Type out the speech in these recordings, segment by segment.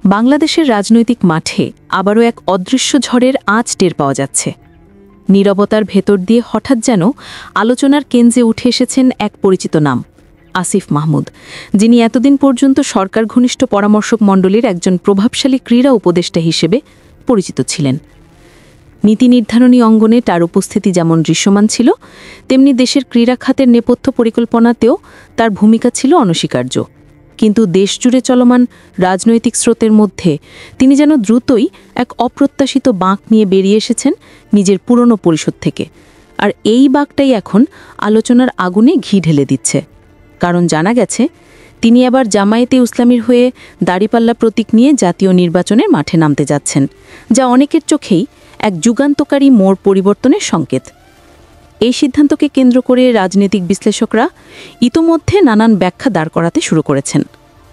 বাংলাদেশের রাজনৈতিক মাঠে আবারও এক অদৃশ্য ঝড়ের আঁচ টের পাওয়া যাচ্ছে। নীরবতার ভেতর দিয়ে হঠাৎ যেন আলোচনার কেন্দ্রে উঠে এসেছেন এক পরিচিত নাম, আসিফ মাহমুদ, যিনি এতদিন পর্যন্ত সরকার ঘনিষ্ঠ পরামর্শক মণ্ডলীর একজন প্রভাবশালী ক্রীড়া উপদেষ্টা হিসেবে পরিচিত ছিলেন। নীতি নির্ধারণী অঙ্গনে তার উপস্থিতি যেমন দৃশ্যমান ছিল, তেমনি দেশের ক্রীড়া খাতের নেপথ্য পরিকল্পনাতেও তার ভূমিকা ছিল অনস্বীকার্য। কিন্তু দেশজুড়ে চলমান রাজনৈতিক স্রোতের মধ্যে তিনি যেন দ্রুতই এক অপ্রত্যাশিত বাঁক নিয়ে বেরিয়ে এসেছেন নিজের পুরনো পরিষদ থেকে। আর এই বাঁকটাই এখন আলোচনার আগুনে ঘি ঢেলে দিচ্ছে। কারণ জানা গেছে তিনি আবার জামায়াতে ইসলামীর হয়ে দাড়িপাল্লা প্রতীক নিয়ে জাতীয় নির্বাচনের মাঠে নামতে যাচ্ছেন, যা অনেকের চোখেই এক যুগান্তকারী মোড় পরিবর্তনের সংকেত। এই সিদ্ধান্তকে কেন্দ্র করে রাজনৈতিক বিশ্লেষকরা ইতোমধ্যে নানান ব্যাখ্যা দাঁড় করাতে শুরু করেছেন।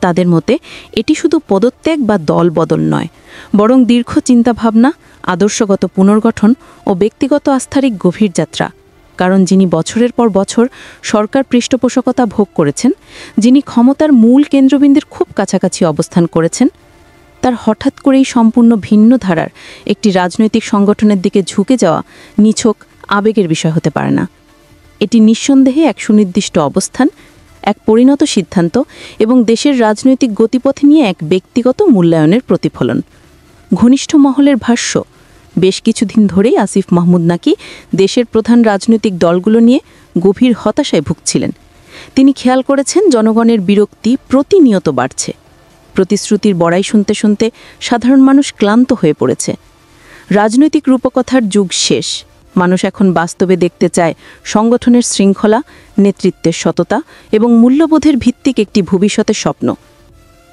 তাদের মতে এটি শুধু পদত্যাগ বা দল বদল নয়, বরং দীর্ঘ চিন্তাভাবনা, আদর্শগত পুনর্গঠন ও ব্যক্তিগত আস্থার এক গভীর যাত্রা। কারণ যিনি বছরের পর বছর সরকার পৃষ্ঠপোষকতা ভোগ করেছেন, যিনি ক্ষমতার মূল কেন্দ্রবিন্দুর খুব কাছাকাছি অবস্থান করেছেন, তার হঠাৎ করেই সম্পূর্ণ ভিন্ন ধারার একটি রাজনৈতিক সংগঠনের দিকে ঝুঁকে যাওয়া নিছক আবেগের বিষয় হতে পারে না। এটি নিঃসন্দেহে এক সুনির্দিষ্ট অবস্থান, এক পরিণত সিদ্ধান্ত এবং দেশের রাজনৈতিক গতিপথ নিয়ে এক ব্যক্তিগত মূল্যায়নের প্রতিফলন। ঘনিষ্ঠ মহলের ভাষ্য, বেশ কিছুদিন ধরেই আসিফ মাহমুদ নাকি দেশের প্রধান রাজনৈতিক দলগুলো নিয়ে গভীর হতাশায় ভুগছিলেন। তিনি খেয়াল করেছেন জনগণের বিরক্তি প্রতিনিয়ত বাড়ছে। প্রতিশ্রুতির বড়াই শুনতে শুনতে সাধারণ মানুষ ক্লান্ত হয়ে পড়েছে। রাজনৈতিক রূপকথার যুগ শেষ। মানুষ এখন বাস্তবে দেখতে চায় সংগঠনের শৃঙ্খলা, নেতৃত্বের সততা এবং মূল্যবোধের ভিত্তিক একটি ভবিষ্যতের স্বপ্ন।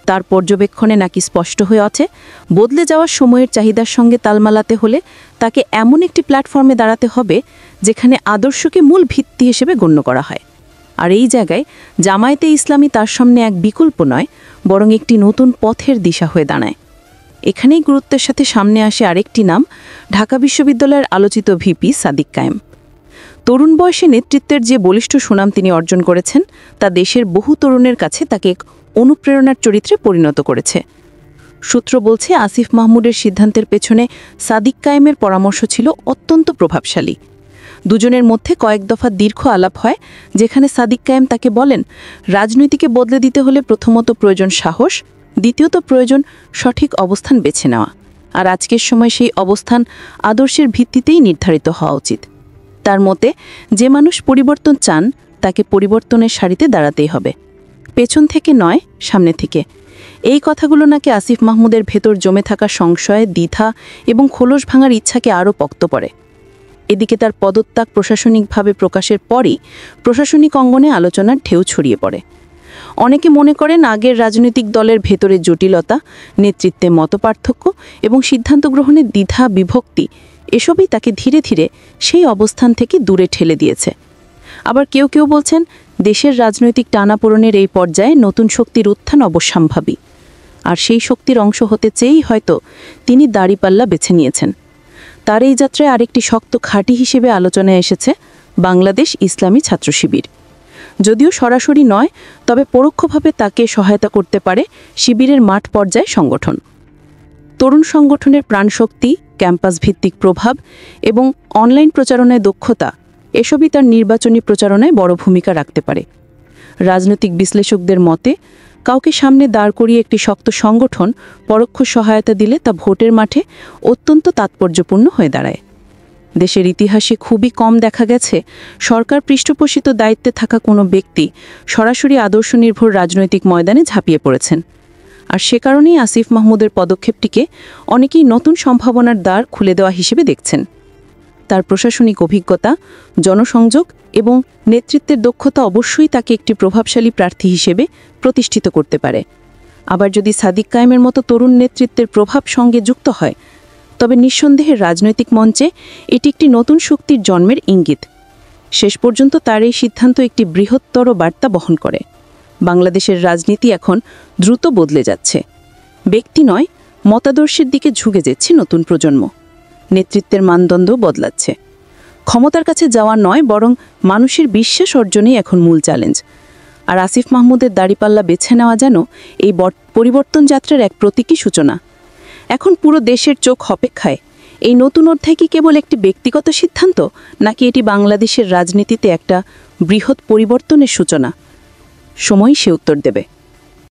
তার পর্যবেক্ষণে নাকি স্পষ্ট হয়ে আছে, বদলে যাওয়ার সময়ের চাহিদার সঙ্গে তাল মেলাতে হলে তাকে এমন একটি প্ল্যাটফর্মে দাঁড়াতে হবে যেখানে আদর্শকে মূল ভিত্তি হিসেবে গণ্য করা হয়। আর এই জায়গায় জামায়াতে ইসলামী তার সামনে এক বিকল্প নয়, বরং একটি নতুন পথের দিশা হয়ে দাঁড়ায়। এখানেই গুরুত্বের সাথে সামনে আসে আরেকটি নাম, ঢাকা বিশ্ববিদ্যালয়ের আলোচিত ভিপি সাদিক কায়েম। তরুণ বয়সে নেতৃত্বের যে বলিষ্ঠ সুনাম তিনি অর্জন করেছেন, তা দেশের বহু তরুণের কাছে তাকে এক অনুপ্রেরণার চরিত্রে পরিণত করেছে। সূত্র বলছে, আসিফ মাহমুদের সিদ্ধান্তের পেছনে সাদিক কায়েমের পরামর্শ ছিল অত্যন্ত প্রভাবশালী। দুজনের মধ্যে কয়েক দফা দীর্ঘ আলাপ হয়, যেখানে সাদিক কায়েম তাকে বলেন, রাজনীতিকে বদলে দিতে হলে প্রথমত প্রয়োজন সাহস, দ্বিতীয়ত প্রয়োজন সঠিক অবস্থান বেছে নেওয়া। আর আজকের সময় সেই অবস্থান আদর্শের ভিত্তিতেই নির্ধারিত হওয়া উচিত। তার মতে, যে মানুষ পরিবর্তন চান তাকে পরিবর্তনের সারিতে দাঁড়াতেই হবে, পেছন থেকে নয়, সামনে থেকে। এই কথাগুলো নাকি আসিফ মাহমুদের ভেতর জমে থাকা সংশয়, দ্বিধা এবং খোলস ভাঙার ইচ্ছাকে আরও পোক্ত করে। এদিকে তার পদত্যাগ প্রশাসনিকভাবে প্রকাশের পরই প্রশাসনিক অঙ্গনে আলোচনার ঢেউ ছড়িয়ে পড়ে। অনেকে মনে করেন আগের রাজনৈতিক দলের ভেতরে জটিলতা, নেতৃত্বে মতপার্থক্য এবং সিদ্ধান্ত গ্রহণের দ্বিধা বিভক্তি এসবই তাকে ধীরে ধীরে সেই অবস্থান থেকে দূরে ঠেলে দিয়েছে। আবার কেউ কেউ বলছেন, দেশের রাজনৈতিক টানাপোড়েনের এই পর্যায়ে নতুন শক্তির উত্থান অবশ্যম্ভাবী। আর সেই শক্তির অংশ হতে চেয়েই হয়তো তিনি দাড়িপাল্লা বেছে নিয়েছেন। তার এই যাত্রায় আরেকটি শক্ত ঘাঁটি হিসেবে আলোচনায় এসেছে বাংলাদেশ ইসলামী ছাত্র শিবির। যদিও সরাসরি নয়, তবে পরোক্ষভাবে তাকে সহায়তা করতে পারে শিবিরের মাঠ পর্যায়ে সংগঠন। তরুণ সংগঠনের প্রাণশক্তি, ক্যাম্পাস ভিত্তিক প্রভাব এবং অনলাইন প্রচারণায় দক্ষতা এসবই তার নির্বাচনী প্রচারণায় বড় ভূমিকা রাখতে পারে। রাজনৈতিক বিশ্লেষকদের মতে, কাউকে সামনে দাঁড় করিয়ে একটি শক্ত সংগঠন পরোক্ষ সহায়তা দিলে তা ভোটের মাঠে অত্যন্ত তাৎপর্যপূর্ণ হয়ে দাঁড়ায়। দেশের ইতিহাসে খুবই কম দেখা গেছে সরকার পৃষ্ঠপোষিত দায়িত্বে থাকা কোনো ব্যক্তি সরাসরি আদর্শ নির্ভর রাজনৈতিক ময়দানে ঝাঁপিয়ে পড়েছেন। আর সে কারণেই আসিফ মাহমুদের পদক্ষেপটিকে অনেকেই নতুন সম্ভাবনার দ্বার খুলে দেওয়া হিসেবে দেখছেন। তার প্রশাসনিক অভিজ্ঞতা, জনসংযোগ এবং নেতৃত্বের দক্ষতা অবশ্যই তাকে একটি প্রভাবশালী প্রার্থী হিসেবে প্রতিষ্ঠিত করতে পারে। আবার যদি সাদিক কায়েমের মতো তরুণ নেতৃত্বের প্রভাব সঙ্গে যুক্ত হয়, তবে নিঃসন্দেহে রাজনৈতিক মঞ্চে এটি একটি নতুন শক্তির জন্মের ইঙ্গিত। শেষ পর্যন্ত তার এই সিদ্ধান্ত একটি বৃহত্তর বার্তা বহন করে। বাংলাদেশের রাজনীতি এখন দ্রুত বদলে যাচ্ছে। ব্যক্তি নয়, মতাদর্শের দিকে ঝুঁকে যাচ্ছে নতুন প্রজন্ম। নেতৃত্বের মানদণ্ড বদলাচ্ছে। ক্ষমতার কাছে যাওয়া নয়, বরং মানুষের বিশ্বাস অর্জনেই এখন মূল চ্যালেঞ্জ। আর আসিফ মাহমুদের দাড়িপাল্লা বেছে নেওয়া যেন এই পরিবর্তন যাত্রার এক প্রতীকী সূচনা। এখন পুরো দেশের চোখ অপেক্ষায়। এই নতুন অধ্যায় কি কেবল একটি ব্যক্তিগত সিদ্ধান্ত, নাকি এটি বাংলাদেশের রাজনীতিতে একটা বৃহৎ পরিবর্তনের সূচনা? সময়ই সে উত্তর দেবে।